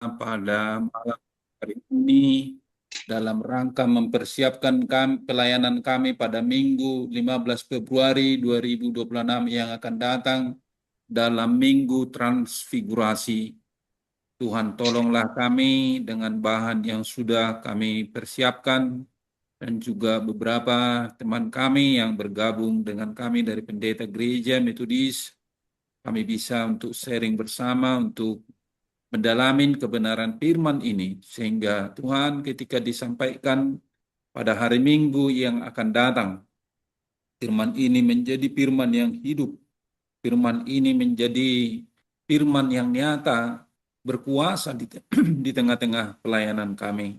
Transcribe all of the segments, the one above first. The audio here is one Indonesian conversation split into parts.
pada malam hari ini dalam rangka mempersiapkan pelayanan kami pada Minggu 15 Februari 2026 yang akan datang dalam Minggu Transfigurasi. Tuhan tolonglah kami dengan bahan yang sudah kami persiapkan dan juga beberapa teman kami yang bergabung dengan kami dari Pendeta Gereja Metodis. Kami bisa untuk sharing bersama untuk mendalamin kebenaran firman ini, sehingga Tuhan ketika disampaikan pada hari Minggu yang akan datang, firman ini menjadi firman yang hidup, firman ini menjadi firman yang nyata, berkuasa di tengah-tengah pelayanan kami.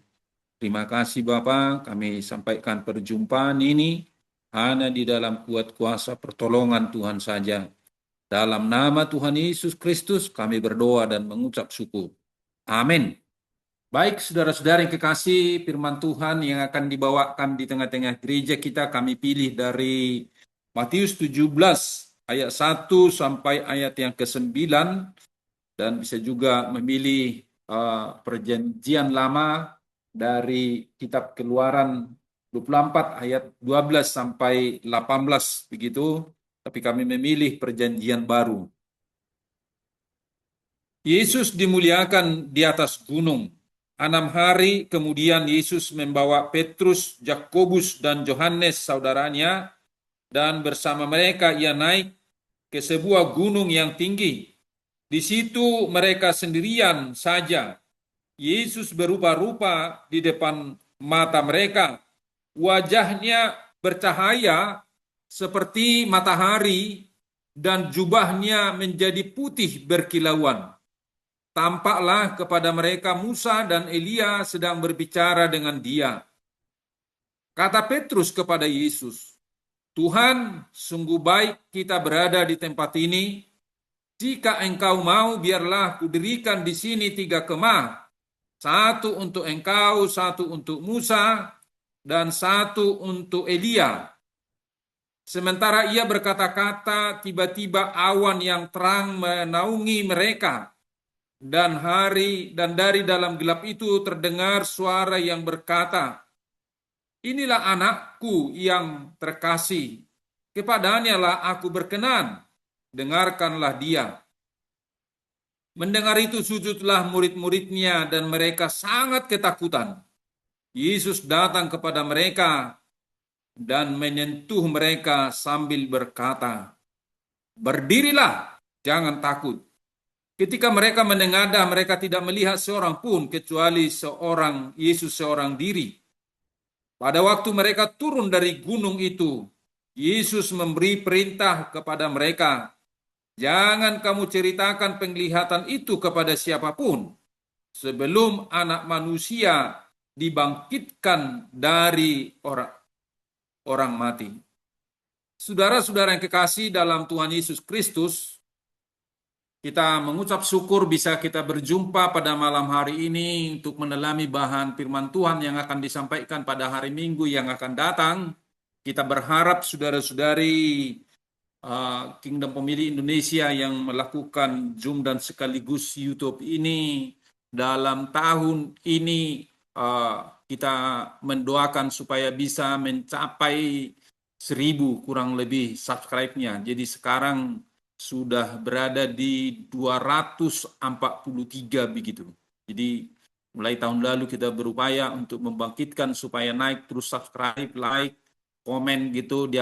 Terima kasih Bapa, kami sampaikan perjumpaan ini hanya di dalam kuat kuasa pertolongan Tuhan saja. Dalam nama Tuhan Yesus Kristus kami berdoa dan mengucap syukur. Amin. Baik, saudara-saudara yang kekasih, firman Tuhan yang akan dibawakan di tengah-tengah gereja kita kami pilih dari Matius 17 ayat 1 sampai ayat yang ke-9, dan bisa juga memilih perjanjian lama dari kitab Keluaran 24 ayat 12 sampai 18 begitu, tapi kami memilih perjanjian baru. Yesus dimuliakan di atas gunung. 6 hari kemudian Yesus membawa Petrus, Yakobus, dan Yohanes saudaranya, dan bersama mereka ia naik ke sebuah gunung yang tinggi. Di situ mereka sendirian saja. Yesus berupa-rupa di depan mata mereka. Wajahnya bercahaya seperti matahari dan jubahnya menjadi putih berkilauan. Tampaklah kepada mereka Musa dan Elia sedang berbicara dengan dia. Kata Petrus kepada Yesus, Tuhan, sungguh baik kita berada di tempat ini. Jika engkau mau, biarlah kudirikan di sini 3 kemah. 1 untuk engkau, 1 untuk Musa, dan 1 untuk Elia. Sementara ia berkata-kata, tiba-tiba awan yang terang menaungi mereka. Dan dari dalam gelap itu terdengar suara yang berkata, inilah anakku yang terkasih, kepadanya lah aku berkenan, dengarkanlah dia. Mendengar itu sujudlah murid-muridnya dan mereka sangat ketakutan. Yesus datang kepada mereka dan menyentuh mereka sambil berkata, berdirilah, jangan takut. Ketika mereka menengadah, mereka tidak melihat seorang pun kecuali Yesus seorang diri. Pada waktu mereka turun dari gunung itu, Yesus memberi perintah kepada mereka, jangan kamu ceritakan penglihatan itu kepada siapapun, sebelum Anak Manusia dibangkitkan dari orang mati. Saudara-saudara yang kekasih dalam Tuhan Yesus Kristus, kita mengucap syukur bisa kita berjumpa pada malam hari ini untuk mendalami bahan firman Tuhan yang akan disampaikan pada hari Minggu yang akan datang. Kita berharap saudara-saudari Kingdom Pemilih Indonesia yang melakukan Zoom dan sekaligus YouTube ini dalam tahun ini kita mendoakan supaya bisa mencapai 1.000 kurang lebih subscribe-nya. Jadi sekarang sudah berada di 243 begitu. Jadi mulai tahun lalu kita berupaya untuk membangkitkan supaya naik terus subscribe, like, komen gitu di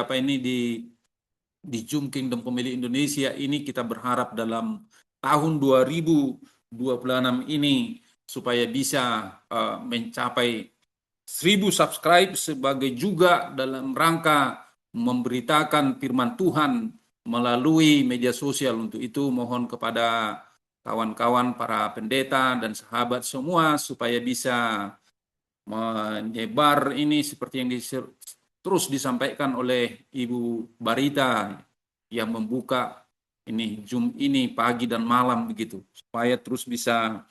Zoom Kingdom Pemilih Indonesia ini. Kita berharap dalam tahun 2026 ini supaya bisa mencapai 1.000 subscribe, sebagai juga dalam rangka memberitakan firman Tuhan melalui media sosial. Untuk itu mohon kepada kawan-kawan para pendeta dan sahabat semua supaya bisa menyebar ini seperti yang terus disampaikan oleh Ibu Barita yang membuka ini Zoom ini pagi dan malam begitu, supaya terus bisa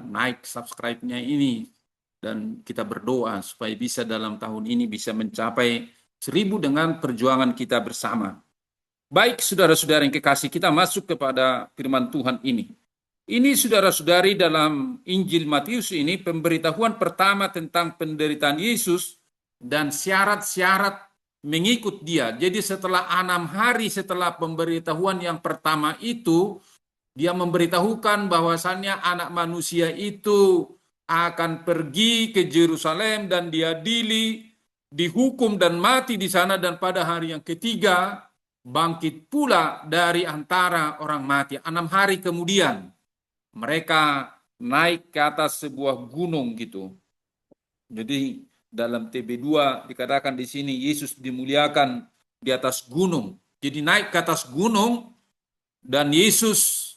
naik subscribe-nya ini, dan kita berdoa supaya bisa dalam tahun ini bisa mencapai 1.000 dengan perjuangan kita bersama. Baik saudara-saudara yang kekasih, kita masuk kepada firman Tuhan ini. Ini saudara-saudari dalam Injil Matius ini pemberitahuan pertama tentang penderitaan Yesus dan syarat-syarat mengikut dia. Jadi setelah 6 hari setelah pemberitahuan yang pertama itu, dia memberitahukan bahwasannya anak manusia itu akan pergi ke Yerusalem dan diadili, dihukum dan mati di sana, dan pada hari yang ketiga bangkit pula dari antara orang mati. 6 hari kemudian mereka naik ke atas sebuah gunung gitu. Jadi dalam TB2 dikatakan di sini Yesus dimuliakan di atas gunung. Jadi naik ke atas gunung dan Yesus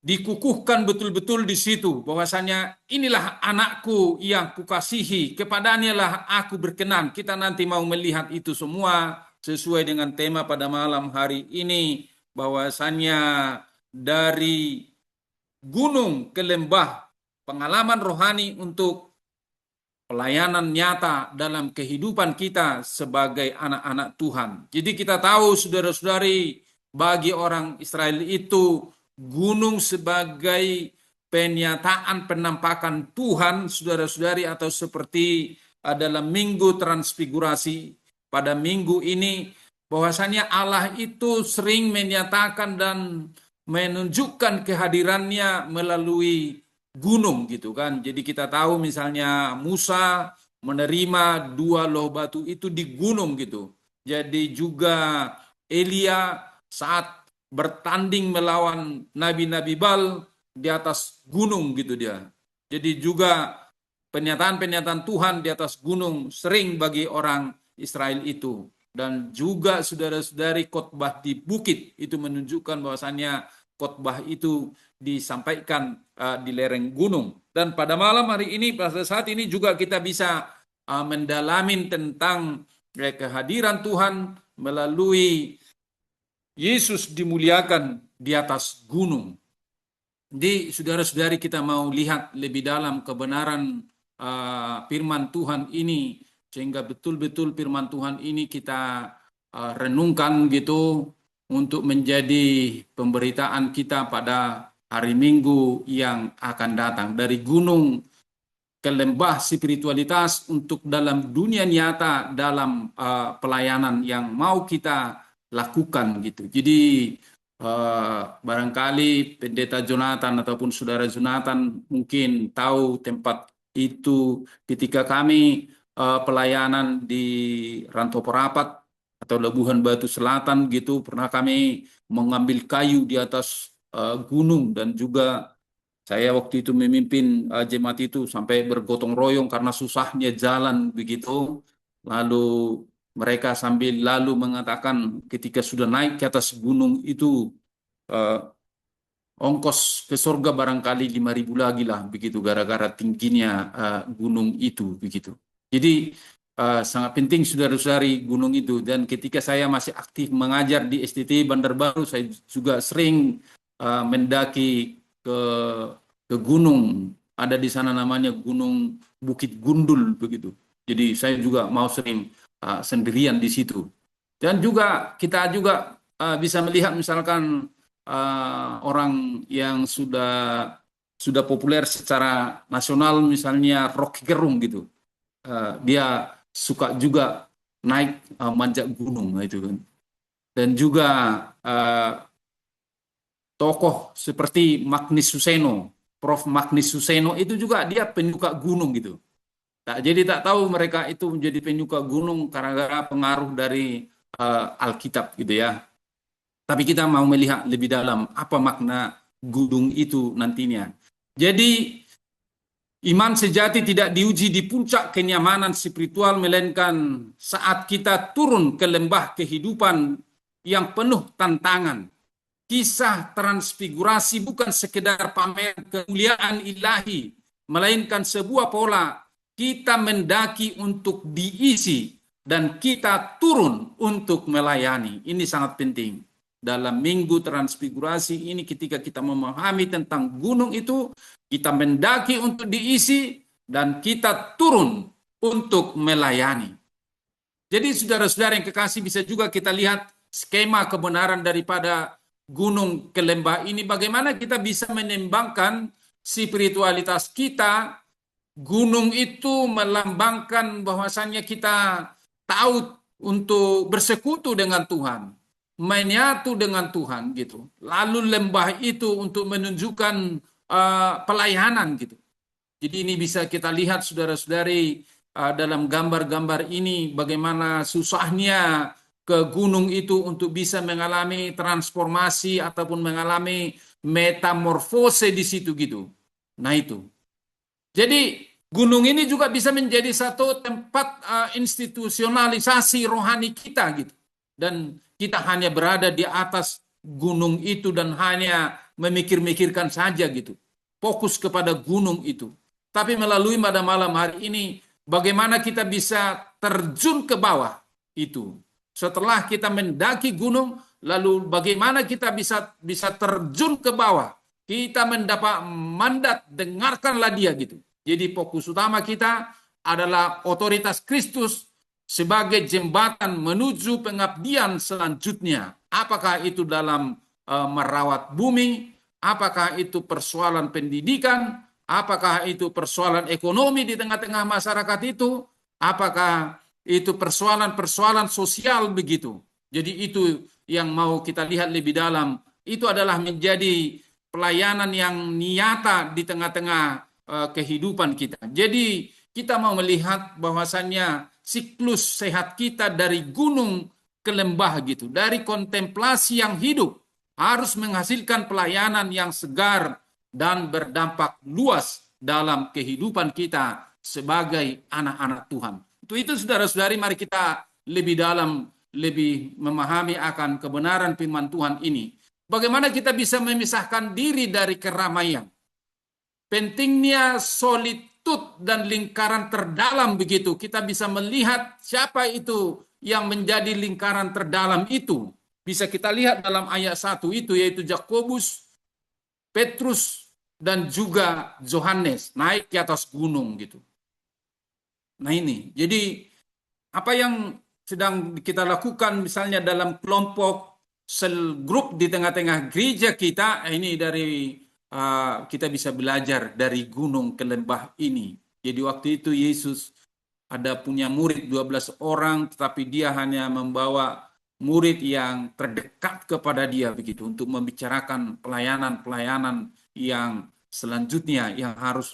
dikukuhkan betul-betul di situ bahwasanya inilah anakku yang kukasihi, kepadanya lah aku berkenan. Kita nanti mau melihat itu semua sesuai dengan tema pada malam hari ini, bahwasanya dari gunung ke lembah, pengalaman rohani untuk pelayanan nyata dalam kehidupan kita sebagai anak-anak Tuhan. Jadi kita tahu saudara-saudari, bagi orang Israel itu gunung sebagai penyataan penampakan Tuhan, saudara-saudari, atau seperti dalam minggu transfigurasi pada minggu ini, bahwasanya Allah itu sering menyatakan dan menunjukkan kehadirannya melalui gunung gitu kan. Jadi kita tahu misalnya Musa menerima 2 loh batu itu di gunung gitu. Jadi juga Elia saat bertanding melawan nabi-nabi Baal di atas gunung gitu dia. Jadi juga pernyataan-pernyataan Tuhan di atas gunung sering bagi orang Israel itu. Dan juga saudara-saudari khotbah di bukit itu menunjukkan bahwasannya khotbah itu disampaikan di lereng gunung. Dan pada malam hari ini, pada saat ini juga kita bisa mendalami tentang kehadiran Tuhan melalui Yesus dimuliakan di atas gunung. Jadi saudara-saudari, kita mau lihat lebih dalam kebenaran firman Tuhan ini, sehingga betul-betul firman Tuhan ini kita renungkan gitu untuk menjadi pemberitaan kita pada hari Minggu yang akan datang. Dari gunung ke lembah spiritualitas untuk dalam dunia nyata, dalam pelayanan yang mau kita lakukan gitu. Jadi barangkali Pendeta Jonathan ataupun Saudara Jonathan mungkin tahu tempat itu ketika kami pelayanan di Rantau Perapat atau Labuhan Batu Selatan gitu, pernah kami mengambil kayu di atas gunung, dan juga saya waktu itu memimpin jemaat itu sampai bergotong royong karena susahnya jalan begitu. Lalu mereka sambil lalu mengatakan ketika sudah naik ke atas gunung itu eh, ongkos ke surga barangkali 5.000 lagi lah begitu, gara-gara tingginya gunung itu begitu. Jadi sangat penting saudara-saudari gunung itu. Dan ketika saya masih aktif mengajar di STT Bandar Baru, saya juga sering mendaki ke gunung. Ada di sana namanya Gunung Bukit Gundul begitu. Jadi saya juga mau sering sendirian di situ. Dan juga kita juga bisa melihat misalkan orang yang sudah populer secara nasional, misalnya Rocky Gerung gitu. Dia suka juga naik manjat gunung itu kan. Dan juga tokoh seperti Magnis Suseno, Prof. Magnis Suseno itu juga dia penyuka gunung gitu. Nah, jadi tak tahu mereka itu menjadi penyuka gunung karena pengaruh dari Alkitab gitu ya. Tapi kita mau melihat lebih dalam apa makna gunung itu nantinya. Jadi iman sejati tidak diuji di puncak kenyamanan spiritual, melainkan saat kita turun ke lembah kehidupan yang penuh tantangan. Kisah transfigurasi bukan sekedar pamer kemuliaan ilahi, melainkan sebuah pola kita mendaki untuk diisi dan kita turun untuk melayani. Ini sangat penting. Dalam minggu transfigurasi ini ketika kita memahami tentang gunung itu, kita mendaki untuk diisi dan kita turun untuk melayani. Jadi saudara-saudara yang kekasih, bisa juga kita lihat skema kebenaran daripada gunung ke lembah ini, bagaimana kita bisa menimbangkan spiritualitas kita. Gunung itu melambangkan bahwasannya kita tahu untuk bersekutu dengan Tuhan, menyatu dengan Tuhan gitu. Lalu lembah itu untuk menunjukkan pelayanan gitu. Jadi ini bisa kita lihat saudara-saudari dalam gambar-gambar ini bagaimana susahnya ke gunung itu untuk bisa mengalami transformasi ataupun mengalami metamorfose di situ gitu. Nah itu. Jadi gunung ini juga bisa menjadi satu tempat institusionalisasi rohani kita gitu. Dan kita hanya berada di atas gunung itu dan hanya memikir-mikirkan saja gitu. Fokus kepada gunung itu. Tapi melalui pada malam hari ini, bagaimana kita bisa terjun ke bawah itu. Setelah kita mendaki gunung, lalu bagaimana kita bisa terjun ke bawah. Kita mendapat mandat, dengarkanlah dia gitu. Jadi fokus utama kita adalah otoritas Kristus sebagai jembatan menuju pengabdian selanjutnya. Apakah itu dalam merawat bumi, apakah itu persoalan pendidikan, apakah itu persoalan ekonomi di tengah-tengah masyarakat itu, apakah itu persoalan-persoalan sosial begitu. Jadi itu yang mau kita lihat lebih dalam. Itu adalah menjadi pelayanan yang nyata di tengah-tengah kehidupan kita. Jadi kita mau melihat bahwasannya siklus sehat kita dari gunung ke lembah gitu, dari kontemplasi yang hidup harus menghasilkan pelayanan yang segar dan berdampak luas dalam kehidupan kita sebagai anak-anak Tuhan. Itu saudara-saudari, mari kita lebih dalam, lebih memahami akan kebenaran firman Tuhan ini. Bagaimana kita bisa memisahkan diri dari keramaian. Pentingnya solitud dan lingkaran terdalam begitu. Kita bisa melihat siapa itu yang menjadi lingkaran terdalam itu. Bisa kita lihat dalam ayat 1 itu, yaitu Yakobus, Petrus, dan juga Yohanes naik ke atas gunung gitu. Nah ini, jadi apa yang sedang kita lakukan misalnya dalam kelompok sel grup di tengah-tengah gereja kita, ini dari kita bisa belajar dari gunung ke lembah ini. Jadi waktu itu Yesus ada punya murid 12 orang, tetapi dia hanya membawa murid yang terdekat kepada dia begitu untuk membicarakan pelayanan-pelayanan yang selanjutnya yang harus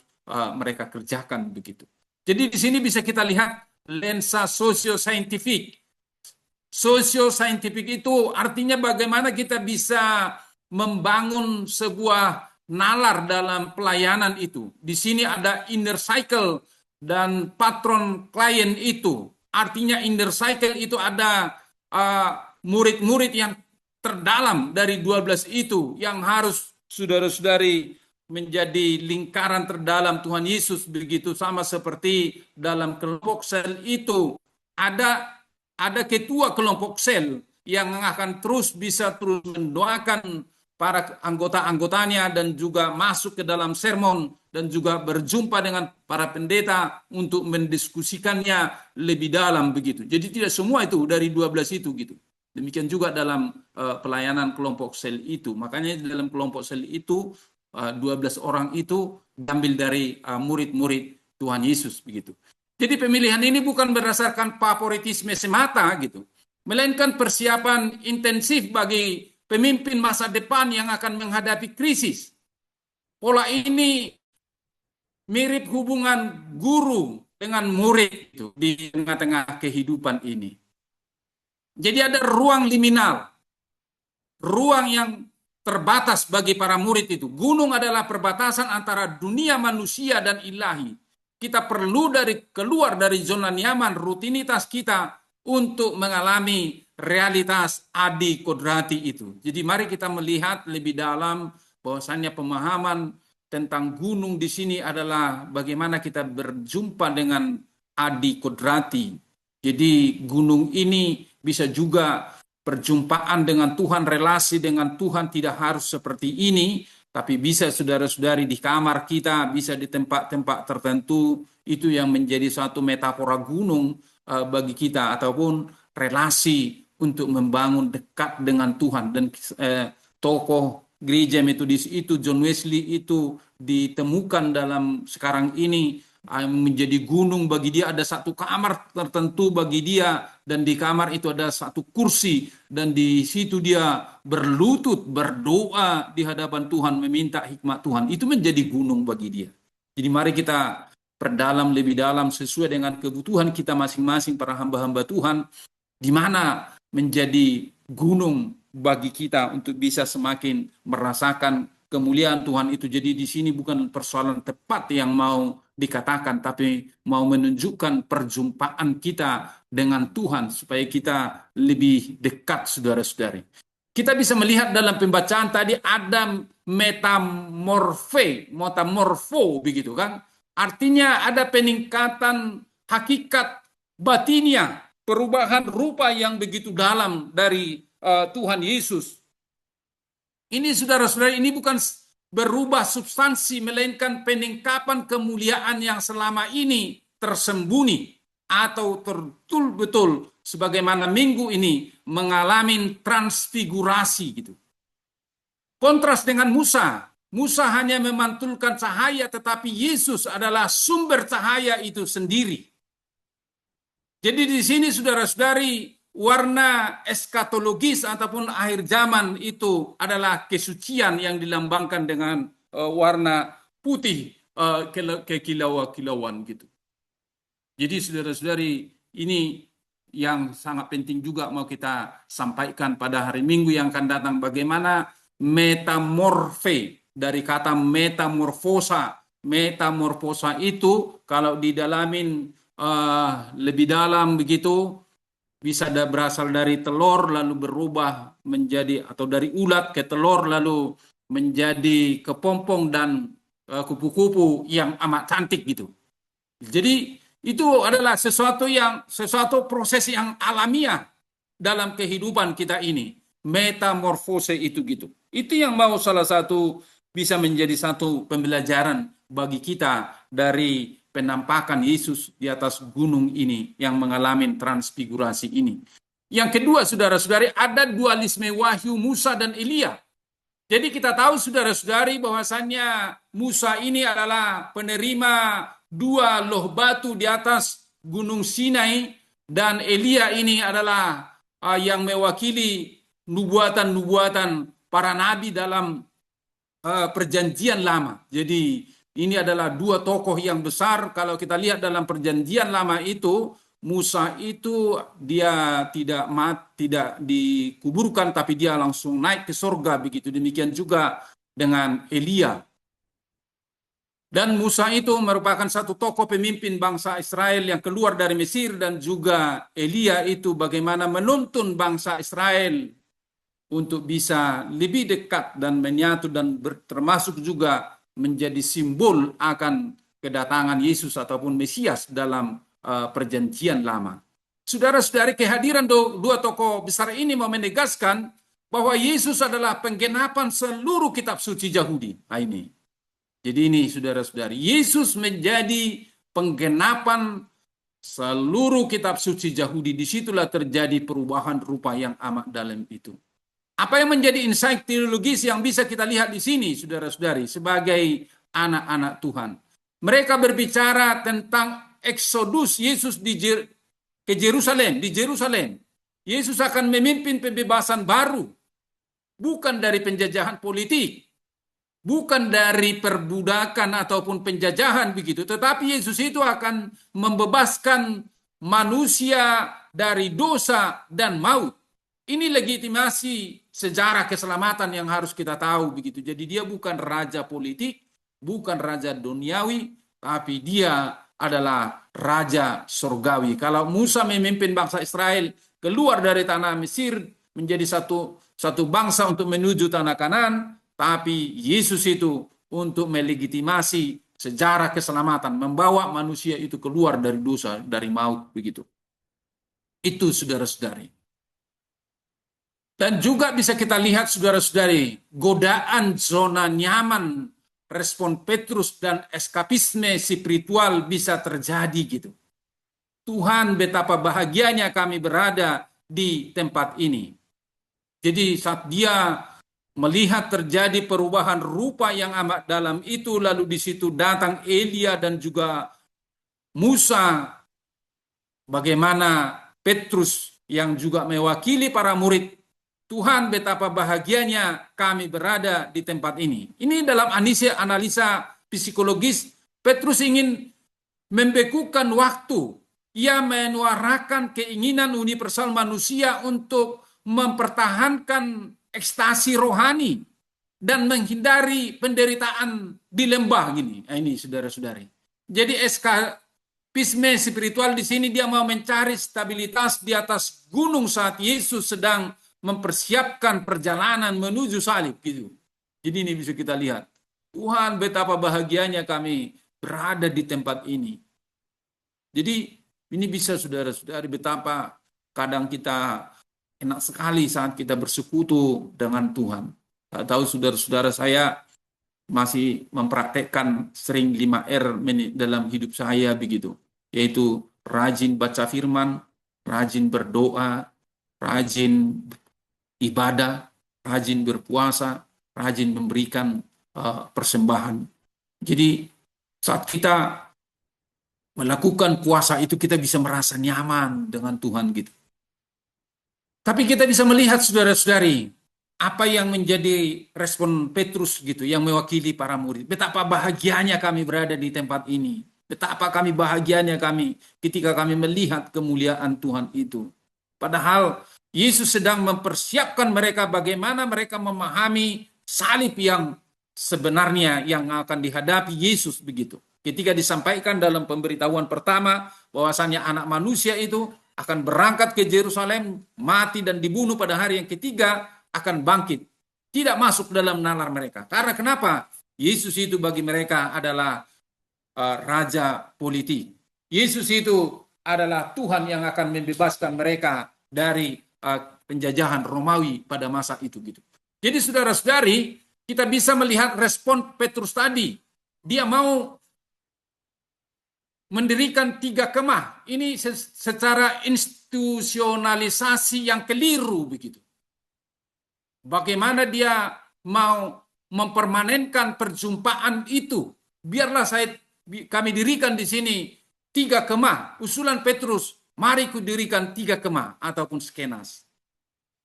mereka kerjakan begitu. Jadi di sini bisa kita lihat lensa sosio-saintifik. Sosio-saintifik itu artinya bagaimana kita bisa membangun sebuah nalar dalam pelayanan itu. Di sini ada inner cycle dan patron klien itu. Artinya inner cycle itu ada murid-murid yang terdalam dari 12 itu yang harus saudara-saudari menjadi lingkaran terdalam Tuhan Yesus, begitu sama seperti dalam kelompok sel itu ada ketua kelompok sel yang akan terus mendoakan para anggota-anggotanya dan juga masuk ke dalam sermon dan juga berjumpa dengan para pendeta untuk mendiskusikannya lebih dalam begitu. Jadi tidak semua itu dari 12 itu gitu. Demikian juga dalam pelayanan kelompok sel itu. Makanya dalam kelompok sel itu 12 orang itu diambil dari murid-murid Tuhan Yesus begitu. Jadi pemilihan ini bukan berdasarkan favoritisme semata gitu, melainkan persiapan intensif bagi pemimpin masa depan yang akan menghadapi krisis. Pola ini mirip hubungan guru dengan murid itu di tengah-tengah kehidupan ini. Jadi ada ruang liminal, ruang yang terbatas bagi para murid itu. Gunung adalah perbatasan antara dunia manusia dan ilahi. Kita perlu keluar dari zona nyaman rutinitas kita untuk mengalami realitas adi kodrati itu. Jadi mari kita melihat lebih dalam bahwasannya pemahaman tentang gunung di sini adalah bagaimana kita berjumpa dengan adi kodrati. Jadi gunung ini bisa juga perjumpaan dengan Tuhan, relasi dengan Tuhan tidak harus seperti ini, tapi bisa saudara-saudari di kamar kita, bisa di tempat-tempat tertentu, itu yang menjadi suatu metafora gunung bagi kita, ataupun relasi untuk membangun dekat dengan Tuhan. Dan tokoh gereja Metodis itu, John Wesley itu ditemukan dalam sekarang ini menjadi gunung. Bagi dia ada satu kamar tertentu bagi dia, dan di kamar itu ada satu kursi, dan di situ dia berlutut berdoa di hadapan Tuhan, meminta hikmat Tuhan. Itu menjadi gunung bagi dia. Jadi mari kita perdalam lebih dalam sesuai dengan kebutuhan kita masing-masing para hamba-hamba Tuhan, di mana menjadi gunung bagi kita untuk bisa semakin merasakan kemuliaan Tuhan itu. Jadi di sini bukan persoalan tepat yang mau dikatakan, tapi mau menunjukkan perjumpaan kita dengan Tuhan supaya kita lebih dekat, saudara-saudari. Kita bisa melihat dalam pembacaan tadi ada metamorfo begitu kan? Artinya ada peningkatan hakikat batinnya, perubahan rupa yang begitu dalam dari Tuhan Yesus. Ini saudara-saudara, ini bukan berubah substansi, melainkan peningkapan kemuliaan yang selama ini tersembunyi atau betul-betul sebagaimana minggu ini mengalami transfigurasi gitu. Kontras dengan Musa. Musa hanya memantulkan cahaya, tetapi Yesus adalah sumber cahaya itu sendiri. Jadi di sini saudara-saudari, warna eskatologis ataupun akhir zaman itu adalah kesucian yang dilambangkan dengan warna putih kekilauan gitu. Jadi saudara-saudari, ini yang sangat penting juga mau kita sampaikan pada hari Minggu yang akan datang, bagaimana metamorfe dari kata metamorfosa. Metamorfosa itu kalau didalamin lebih dalam begitu, bisa berasal dari telur lalu berubah menjadi, atau dari ulat ke telur lalu menjadi kepompong dan kupu-kupu yang amat cantik gitu. Jadi itu adalah sesuatu proses yang alamiah dalam kehidupan kita ini. Metamorfose itu gitu. Itu yang mau salah satu bisa menjadi satu pembelajaran bagi kita dari penampakan Yesus di atas gunung ini yang mengalami transfigurasi ini. Yang kedua, saudara-saudari, ada dualisme wahyu Musa dan Elia. Jadi kita tahu saudara-saudari bahwasannya Musa ini adalah penerima 2 loh batu di atas gunung Sinai, dan Elia ini adalah yang mewakili nubuatan-nubuatan para nabi dalam perjanjian lama. Jadi ini adalah 2 tokoh yang besar. Kalau kita lihat dalam perjanjian lama itu, Musa itu dia tidak dikuburkan, tapi dia langsung naik ke surga begitu. Demikian juga dengan Elia. Dan Musa itu merupakan satu tokoh pemimpin bangsa Israel yang keluar dari Mesir, dan juga Elia itu bagaimana menuntun bangsa Israel untuk bisa lebih dekat dan menyatu, dan termasuk juga menjadi simbol akan kedatangan Yesus ataupun Mesias dalam perjanjian lama. Saudara-saudari, kehadiran 2 tokoh besar ini mau menegaskan bahwa Yesus adalah penggenapan seluruh kitab suci Yahudi. Nah, ini. Jadi ini saudara-saudari, Yesus menjadi penggenapan seluruh kitab suci Yahudi. Disitulah terjadi perubahan rupa yang amat dalam itu. Apa yang menjadi insight teologis yang bisa kita lihat di sini, saudara-saudari, sebagai anak-anak Tuhan? Mereka berbicara tentang eksodus Yesus ke Yerusalem. Di Yerusalem, Yesus akan memimpin pembebasan baru, bukan dari penjajahan politik, bukan dari perbudakan ataupun penjajahan begitu, tetapi Yesus itu akan membebaskan manusia dari dosa dan maut. Ini legitimasi sejarah keselamatan yang harus kita tahu begitu. Jadi dia bukan raja politik, bukan raja duniawi, tapi dia adalah raja surgawi. Kalau Musa memimpin bangsa Israel keluar dari tanah Mesir menjadi satu bangsa untuk menuju tanah Kanaan, tapi Yesus itu untuk melegitimasi sejarah keselamatan, membawa manusia itu keluar dari dosa, dari maut begitu. Itu saudara-saudari. Dan juga bisa kita lihat saudara-saudari, godaan zona nyaman respon Petrus dan eskapisme spiritual bisa terjadi gitu. Tuhan, betapa bahagianya kami berada di tempat ini. Jadi saat dia melihat terjadi perubahan rupa yang amat dalam itu, lalu di situ datang Elia dan juga Musa, bagaimana Petrus yang juga mewakili para murid. Tuhan, betapa bahagianya kami berada di tempat ini. Ini dalam analisa psikologis, Petrus ingin membekukan waktu. Ia menyuarakan keinginan universal manusia untuk mempertahankan ekstasi rohani dan menghindari penderitaan di lembah gini. Nah, ini saudara-saudari. Jadi eskapisme spiritual di sini, dia mau mencari stabilitas di atas gunung saat Yesus sedang mempersiapkan perjalanan menuju salib gitu. Jadi ini bisa kita lihat. Tuhan, betapa bahagianya kami berada di tempat ini. Jadi ini bisa saudara-saudari betapa kadang kita enak sekali saat kita bersekutu dengan Tuhan. Tak tahu saudara-saudara, saya masih mempraktekkan sering 5R dalam hidup saya begitu. Yaitu rajin baca firman, rajin berdoa, rajin ibadah, rajin berpuasa, rajin memberikan persembahan. Jadi saat kita melakukan puasa itu, kita bisa merasa nyaman dengan Tuhan gitu. Tapi kita bisa melihat saudara-saudari, apa yang menjadi respon Petrus gitu, yang mewakili para murid. Betapa bahagianya kami berada di tempat ini. Betapa kami bahagianya kami ketika kami melihat kemuliaan Tuhan itu. Padahal Yesus sedang mempersiapkan mereka bagaimana mereka memahami salib yang sebenarnya yang akan dihadapi Yesus begitu. Ketika disampaikan dalam pemberitahuan pertama bahwasannya anak manusia itu akan berangkat ke Yerusalem, mati dan dibunuh pada hari yang ketiga, akan bangkit. Tidak masuk dalam nalar mereka. Karena kenapa? Yesus itu bagi mereka adalah raja politik. Yesus itu adalah Tuhan yang akan membebaskan mereka dari penjajahan Romawi pada masa itu gitu. Jadi saudara-saudari, kita bisa melihat respon Petrus tadi. Dia mau mendirikan 3 kemah. Ini secara institusionalisasi yang keliru begitu. Bagaimana dia mau mempermanenkan perjumpaan itu? Biarlah kami dirikan di sini 3 kemah. Usulan Petrus, mari kudirikan 3 kemah ataupun skenas.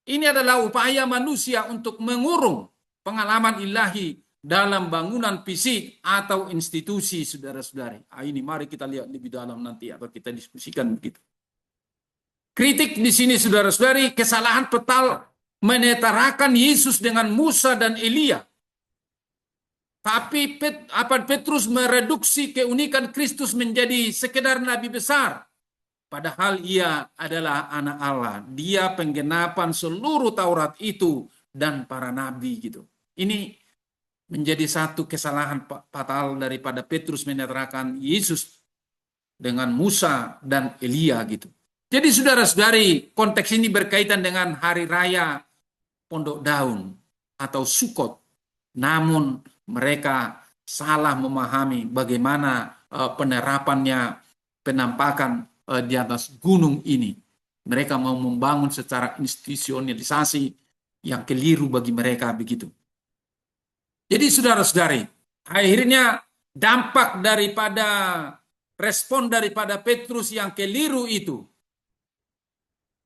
Ini adalah upaya manusia untuk mengurung pengalaman ilahi dalam bangunan fisik atau institusi, saudara-saudari. Ini mari kita lihat lebih dalam nanti atau kita diskusikan begitu. Kritik di sini, saudara-saudari, kesalahan fatal menetarakan Yesus dengan Musa dan Elia. Tapi Petrus mereduksi keunikan Kristus menjadi sekedar nabi besar. Padahal ia adalah anak Allah. Dia penggenapan seluruh Taurat itu dan para nabi gitu. Ini menjadi satu kesalahan fatal daripada Petrus menyatakan Yesus dengan Musa dan Elia gitu. Jadi saudara-saudari, konteks ini berkaitan dengan hari raya Pondok Daun atau Sukot. Namun mereka salah memahami bagaimana penerapannya, penampakan di atas gunung ini. Mereka mau membangun secara institusionalisasi yang keliru bagi mereka begitu. Jadi saudara-saudari, akhirnya dampak daripada respon daripada Petrus yang keliru itu.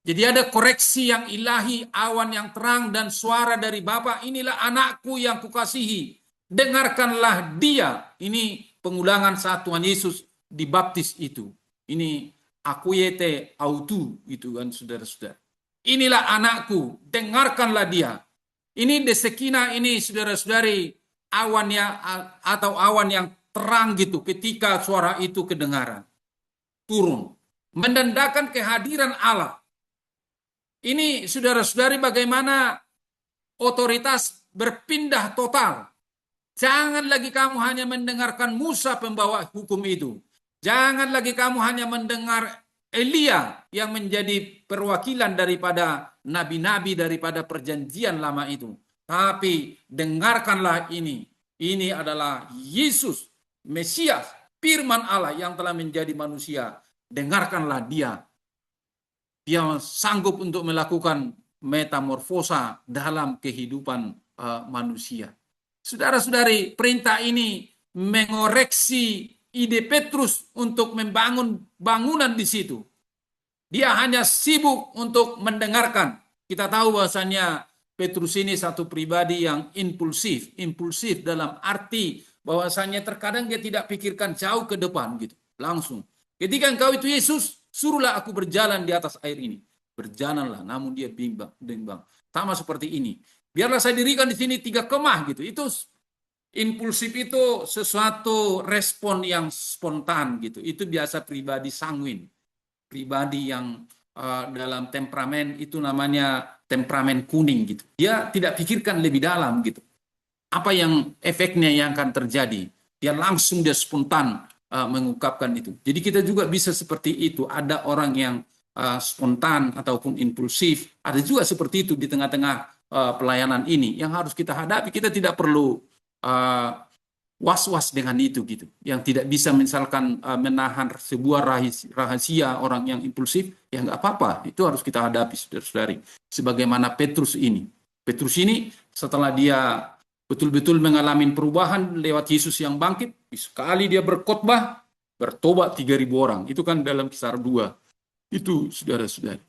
Jadi ada koreksi yang ilahi, awan yang terang dan suara dari Bapa, inilah anakku yang kukasihi. Dengarkanlah dia. Ini pengulangan saat Tuhan Yesus dibaptis itu. Ini akuyete autu itu kan saudara-saudara. Inilah anakku, dengarkanlah dia. Ini desekina ini saudara-saudari, awannya atau awan yang terang gitu ketika suara itu kedengaran. Turun. Menandakan kehadiran Allah. Ini saudara-saudari bagaimana otoritas berpindah total. Jangan lagi kamu hanya mendengarkan Musa pembawa hukum itu. Jangan lagi kamu hanya mendengar Elia yang menjadi perwakilan daripada nabi-nabi daripada perjanjian lama itu. Tapi dengarkanlah ini. Ini adalah Yesus, Mesias, firman Allah yang telah menjadi manusia. Dengarkanlah dia. Dia sanggup untuk melakukan metamorfosa dalam kehidupan manusia. Saudara-saudari, perintah ini mengoreksi ide Petrus untuk membangun bangunan di situ. Dia hanya sibuk untuk mendengarkan. Kita tahu bahwasanya Petrus ini satu pribadi yang impulsif. Impulsif dalam arti bahwasanya terkadang dia tidak pikirkan jauh ke depan gitu. Langsung. Ketika engkau itu Yesus, suruhlah aku berjalan di atas air ini. Berjalanlah, namun dia bimbang. Sama seperti ini. Biarlah saya dirikan di sini 3 kemah gitu. Itu impulsif, itu sesuatu respon yang spontan gitu. Itu biasa pribadi sanguin. Pribadi yang dalam temperamen itu namanya temperamen kuning gitu. Dia tidak pikirkan lebih dalam gitu. Apa yang efeknya yang akan terjadi. Dia langsung spontan mengungkapkan itu. Jadi kita juga bisa seperti itu. Ada orang yang spontan ataupun impulsif. Ada juga seperti itu di tengah-tengah pelayanan ini. Yang harus kita hadapi. Kita tidak perlu was-was dengan itu gitu, yang tidak bisa misalkan menahan sebuah rahasia orang yang impulsif, ya nggak apa-apa, itu harus kita hadapi saudara-saudari. Sebagaimana Petrus ini setelah dia betul-betul mengalami perubahan lewat Yesus yang bangkit, sekali dia berkhotbah, bertobat 3.000 orang, itu kan dalam Kisah 2. Itu saudara-saudari.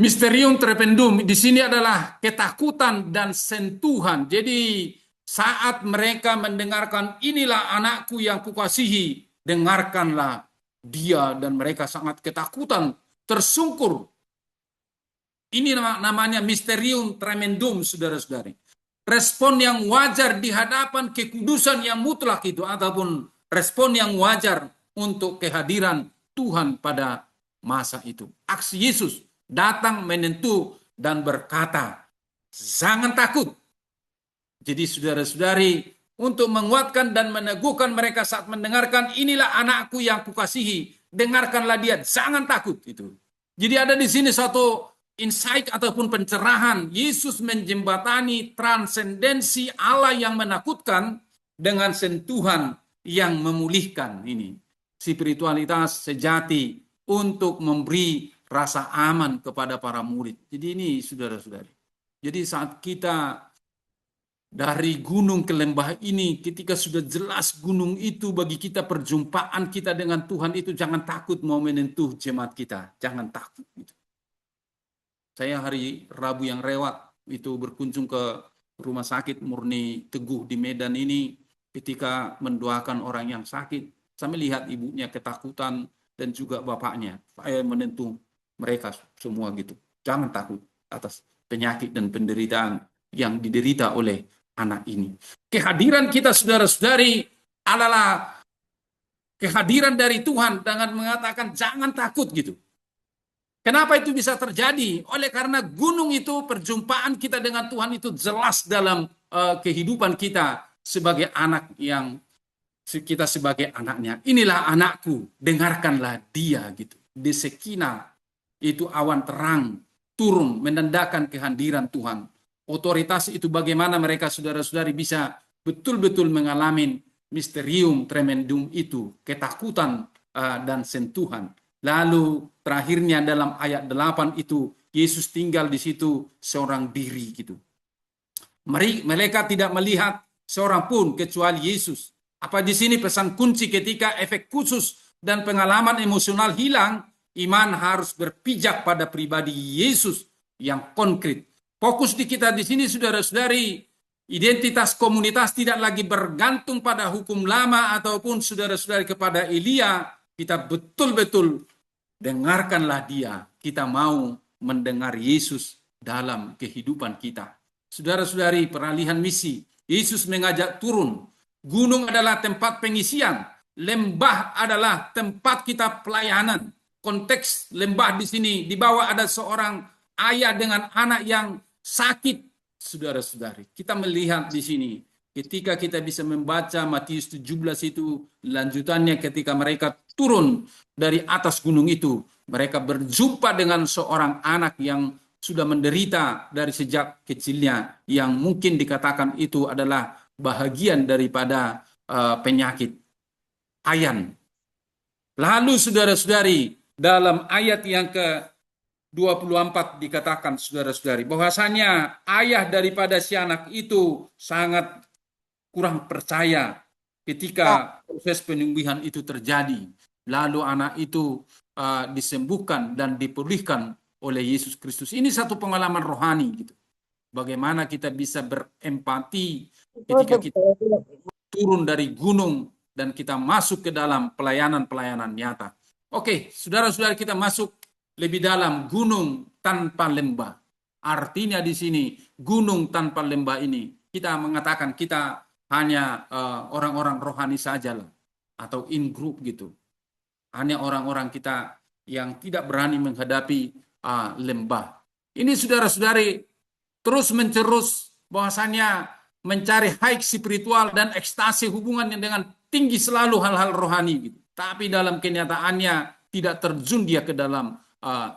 Misterium trepidum di sini adalah ketakutan dan sentuhan. Jadi saat mereka mendengarkan inilah anakku yang kukasihi, dengarkanlah dia, dan mereka sangat ketakutan, tersungkur. Ini namanya misterium tremendum, saudara-saudari. Respon yang wajar di hadapan kekudusan yang mutlak itu, ataupun respon yang wajar untuk kehadiran Tuhan pada masa itu. Aksi Yesus datang menyentuh dan berkata, jangan takut. Jadi saudara-saudari, untuk menguatkan dan meneguhkan mereka saat mendengarkan inilah anakku yang kukasihi, dengarkanlah dia, jangan takut itu. Jadi ada di sini satu insight ataupun pencerahan. Yesus menjembatani transendensi Allah yang menakutkan dengan sentuhan yang memulihkan ini. Spiritualitas sejati untuk memberi rasa aman kepada para murid. Jadi ini saudara-saudari. Jadi saat kita dari gunung ke lembah ini, ketika sudah jelas gunung itu bagi kita, perjumpaan kita dengan Tuhan itu, jangan takut mau menyentuh jemaat kita. Jangan takut. Saya hari Rabu yang lewat itu berkunjung ke rumah sakit Murni Teguh di Medan ini. Ketika mendoakan orang yang sakit, saya melihat ibunya ketakutan dan juga bapaknya. Saya menyentuh mereka semua gitu. Jangan takut atas penyakit dan penderitaan yang diderita oleh anak ini. Kehadiran kita saudara-saudari adalah kehadiran dari Tuhan dengan mengatakan jangan takut gitu. Kenapa itu bisa terjadi? Oleh karena gunung itu, perjumpaan kita dengan Tuhan itu jelas dalam kehidupan kita sebagai anak yang kita sebagai anaknya. Inilah anakku, dengarkanlah dia gitu. Desekina itu awan terang turun menandakan kehadiran Tuhan. Otoritas itu bagaimana mereka saudara-saudari bisa betul-betul mengalami misterium tremendum itu, ketakutan dan sentuhan. Lalu terakhirnya dalam ayat 8 itu, Yesus tinggal di situ seorang diri gitu. Mereka tidak melihat seorang pun kecuali Yesus. Apa di sini pesan kunci ketika efek khusus dan pengalaman emosional hilang, iman harus berpijak pada pribadi Yesus yang konkret. Fokus di kita di sini saudara-saudari, identitas komunitas tidak lagi bergantung pada hukum lama ataupun saudara-saudari kepada Elia. Kita betul-betul dengarkanlah dia. Kita mau mendengar Yesus dalam kehidupan kita. Saudara-saudari, peralihan misi. Yesus mengajak turun. Gunung adalah tempat pengisian. Lembah adalah tempat kita pelayanan. Konteks lembah di sini, di bawah ada seorang ayah dengan anak yang sakit, saudara-saudari. Kita melihat di sini, ketika kita bisa membaca Matius 17 itu, lanjutannya ketika mereka turun dari atas gunung itu, mereka berjumpa dengan seorang anak yang sudah menderita dari sejak kecilnya, yang mungkin dikatakan itu adalah bahagian daripada penyakit ayan. Lalu saudara-saudari, dalam ayat yang ke 24 dikatakan saudara-saudari bahwasanya ayah daripada si anak itu sangat kurang percaya ketika proses penyembuhan itu terjadi. Lalu anak itu disembuhkan dan dipulihkan oleh Yesus Kristus. Ini satu pengalaman rohani gitu. Bagaimana kita bisa berempati ketika kita turun dari gunung dan kita masuk ke dalam pelayanan-pelayanan nyata. Oke, saudara-saudara, kita masuk lebih dalam gunung tanpa lembah. Artinya di sini gunung tanpa lembah ini kita mengatakan kita hanya orang-orang rohani saja lah, atau in group gitu. Hanya orang-orang kita yang tidak berani menghadapi lembah. Ini saudara-saudari terus mencerus bahwasanya mencari high spiritual dan ekstasi hubungannya dengan tinggi selalu hal-hal rohani gitu. Tapi dalam kenyataannya tidak terjun dia ke dalam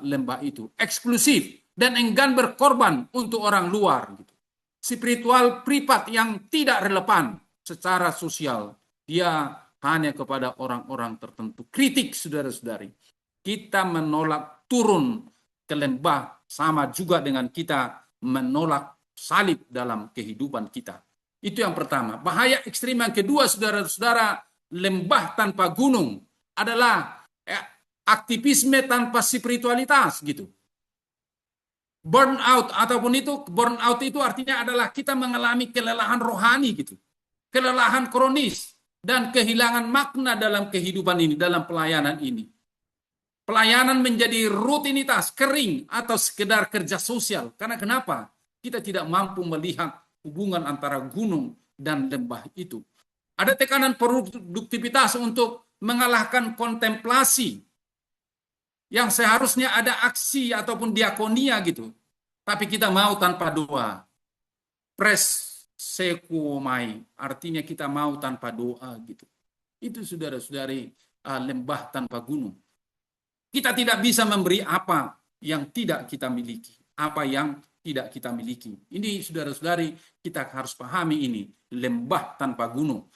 lembah itu. Eksklusif dan enggan berkorban untuk orang luar gitu. Spiritual privat yang tidak relevan secara sosial. Dia hanya kepada orang-orang tertentu. Kritik saudara-saudari. Kita menolak turun ke lembah sama juga dengan kita menolak salib dalam kehidupan kita. Itu yang pertama. Bahaya ekstrim yang kedua saudara-saudara, lembah tanpa gunung adalah aktivisme tanpa spiritualitas gitu. Burnout burnout itu artinya adalah kita mengalami kelelahan rohani gitu. Kelelahan kronis dan kehilangan makna dalam kehidupan ini, dalam pelayanan ini. Pelayanan menjadi rutinitas, kering atau sekedar kerja sosial. Karena kenapa? Kita tidak mampu melihat hubungan antara gunung dan lembah itu. Ada tekanan produktivitas untuk mengalahkan kontemplasi yang seharusnya ada aksi ataupun diakonia gitu. Tapi kita mau tanpa doa. Presekuomai, artinya kita mau tanpa doa gitu. Itu saudara-saudari lembah tanpa gunung. Kita tidak bisa memberi apa yang tidak kita miliki. Apa yang tidak kita miliki. Ini saudara-saudari kita harus pahami ini. Lembah tanpa gunung.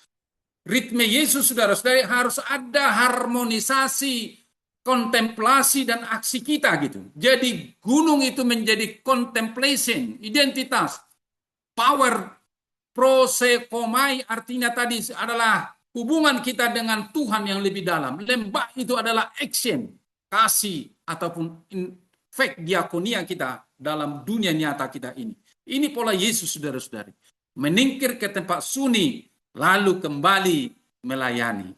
Ritme Yesus saudara-saudari harus ada harmonisasi kontemplasi dan aksi kita gitu. Jadi gunung itu menjadi contemplation, identitas, power, prosekomai artinya tadi adalah hubungan kita dengan Tuhan yang lebih dalam. Lembah itu adalah action, kasih ataupun efek diakonia kita dalam dunia nyata kita ini. Ini pola Yesus saudara-saudari. Meningkir ke tempat sunyi lalu kembali melayani.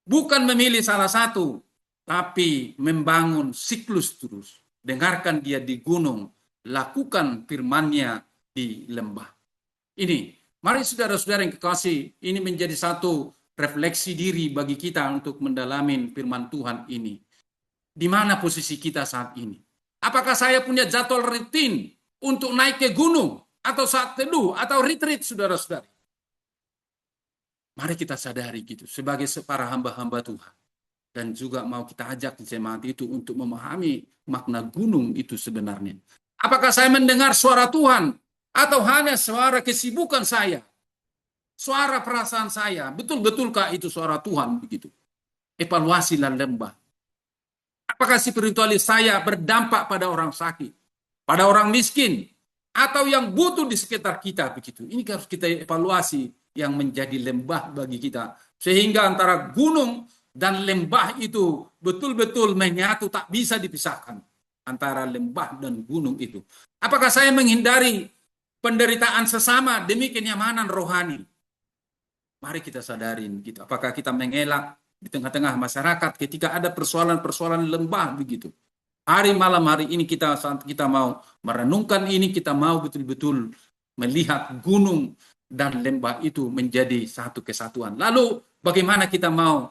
Bukan memilih salah satu, tapi membangun siklus terus. Dengarkan dia di gunung, lakukan firman-Nya di lembah. Ini, mari saudara-saudara yang kekasih, ini menjadi satu refleksi diri bagi kita untuk mendalami firman Tuhan ini. Di mana posisi kita saat ini? Apakah saya punya jadwal rutin untuk naik ke gunung, atau saat teduh, atau retreat saudara-saudari? Mari kita sadari gitu, sebagai para hamba-hamba Tuhan. Dan juga mau kita ajak jemaat itu untuk memahami makna gunung itu sebenarnya. Apakah saya mendengar suara Tuhan atau hanya suara kesibukan saya? Suara perasaan saya, betul-betulkah itu suara Tuhan begitu? Evaluasilah lembah. Apakah spiritualis saya berdampak pada orang sakit, pada orang miskin, atau yang butuh di sekitar kita begitu? Ini harus kita evaluasi yang menjadi lembah bagi kita. Sehingga antara gunung dan lembah itu betul-betul menyatu, tak bisa dipisahkan antara lembah dan gunung itu. Apakah saya menghindari penderitaan sesama demi kenyamanan rohani? Mari kita sadarin gitu. Apakah kita mengelak di tengah-tengah masyarakat ketika ada persoalan-persoalan lembah begitu? Hari malam hari ini saat kita mau merenungkan ini, kita mau betul-betul melihat gunung dan lembah itu menjadi satu kesatuan. Lalu bagaimana kita mau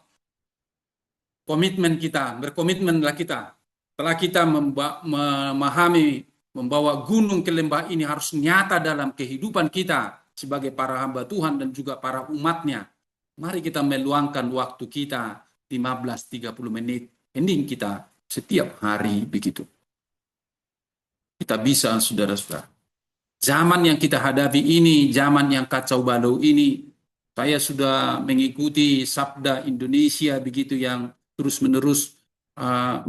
berkomitmenlah kita. Setelah kita memahami, membawa gunung ke lembah ini harus nyata dalam kehidupan kita sebagai para hamba Tuhan dan juga para umatnya. Mari kita meluangkan waktu kita 15-30 menit hening kita setiap hari begitu. Kita bisa saudara-saudara. Zaman yang kita hadapi ini, zaman yang kacau balau ini, saya sudah mengikuti Sabda Indonesia begitu yang terus-menerus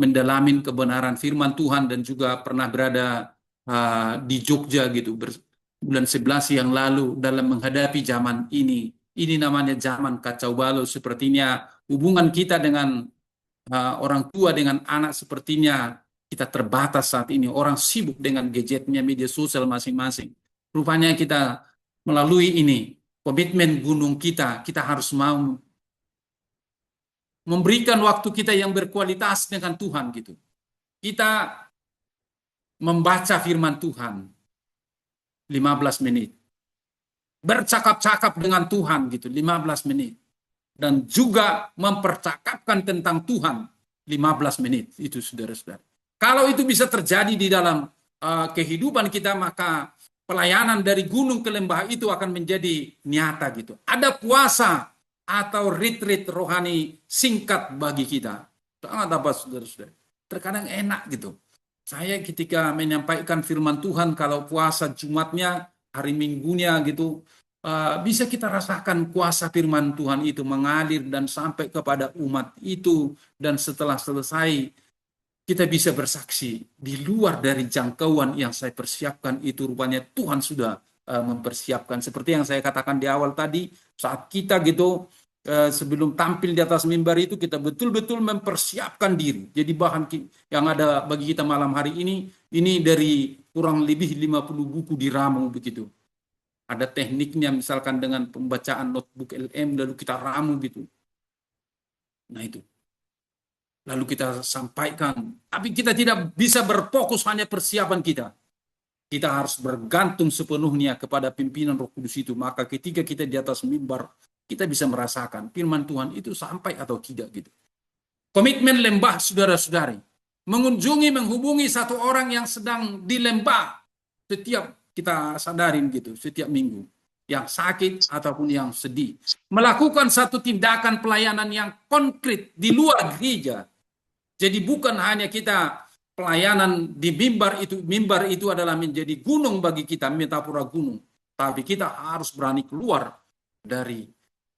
mendalamin kebenaran firman Tuhan dan juga pernah berada di Jogja gitu bulan 11 yang lalu dalam menghadapi zaman ini. Ini namanya zaman kacau balau. Sepertinya hubungan kita dengan orang tua dengan anak sepertinya kita terbatas saat ini. Orang sibuk dengan gadgetnya, media sosial masing-masing. Rupanya kita melalui ini, komitmen gunung kita harus mau memberikan waktu kita yang berkualitas dengan Tuhan gitu. Kita membaca firman Tuhan 15 menit. Bercakap-cakap dengan Tuhan gitu 15 menit. Dan juga mempercakapkan tentang Tuhan 15 menit. Itu saudara-saudara. Kalau itu bisa terjadi di dalam kehidupan kita, maka pelayanan dari gunung ke lembah itu akan menjadi nyata gitu. Ada puasa atau retreat rohani singkat bagi kita. Sangat apa saudara-saudara? Terkadang enak gitu. Saya ketika menyampaikan firman Tuhan, kalau puasa Jumatnya, hari Minggunya gitu, bisa kita rasakan kuasa firman Tuhan itu mengalir dan sampai kepada umat itu. Dan setelah selesai, kita bisa bersaksi di luar dari jangkauan yang saya persiapkan itu, rupanya Tuhan sudah mempersiapkan. Seperti yang saya katakan di awal tadi, saat kita gitu sebelum tampil di atas mimbar itu, kita betul-betul mempersiapkan diri. Jadi bahan yang ada bagi kita malam hari ini dari kurang lebih 50 buku diramu begitu. Ada tekniknya, misalkan dengan pembacaan notebook LM, lalu kita ramu gitu. Nah itu. Lalu kita sampaikan. Tapi kita tidak bisa berfokus hanya persiapan kita. Kita harus bergantung sepenuhnya kepada pimpinan Roh Kudus itu. Maka ketika kita di atas mimbar, kita bisa merasakan firman Tuhan itu sampai atau tidak gitu. Komitmen lembah saudara-saudari. Mengunjungi, menghubungi satu orang yang sedang di lembah. Setiap kita sadarin gitu, setiap minggu. Yang sakit ataupun yang sedih. Melakukan satu tindakan pelayanan yang konkret di luar gereja. Jadi bukan hanya kita pelayanan di mimbar itu adalah menjadi gunung bagi kita, metafora gunung. Tapi kita harus berani keluar dari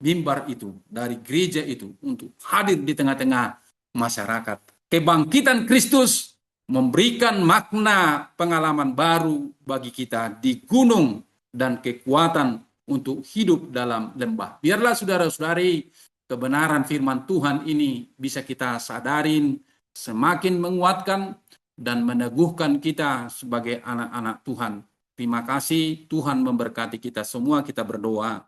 mimbar itu, dari gereja itu, untuk hadir di tengah-tengah masyarakat. Kebangkitan Kristus memberikan makna pengalaman baru bagi kita di gunung dan kekuatan untuk hidup dalam lembah. Biarlah saudara-saudari, kebenaran firman Tuhan ini bisa kita sadarin, semakin menguatkan dan meneguhkan kita sebagai anak-anak Tuhan. Terima kasih, Tuhan memberkati kita semua. Kita berdoa.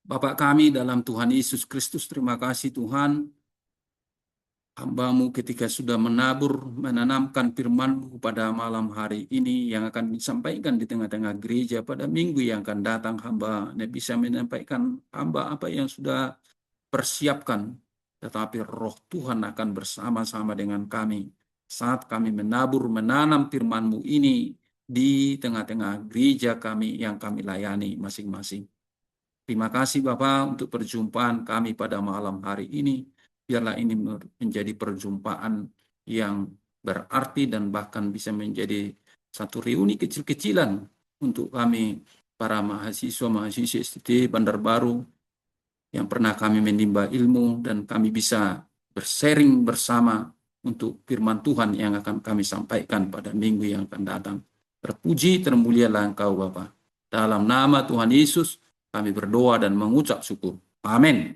Bapa kami dalam Tuhan Yesus Kristus, terima kasih Tuhan. Hamba-Mu ketika sudah menanamkan firman-Mu pada malam hari ini yang akan disampaikan di tengah-tengah gereja pada minggu yang akan datang, hamba bisa menyampaikan hamba apa yang sudah persiapkan, tetapi Roh Tuhan akan bersama-sama dengan kami saat kami menanam firman-Mu ini di tengah-tengah gereja kami yang kami layani masing-masing. Terima kasih Bapa untuk perjumpaan kami pada malam hari ini. Biarlah ini menjadi perjumpaan yang berarti dan bahkan bisa menjadi satu reuni kecil-kecilan untuk kami para mahasiswa-mahasiswa STT Bandar Baru yang pernah kami menimba ilmu, dan kami bisa bersharing bersama untuk firman Tuhan yang akan kami sampaikan pada minggu yang akan datang. Terpuji, termulialah Engkau Bapa. Dalam nama Tuhan Yesus kami berdoa dan mengucap syukur. Amin.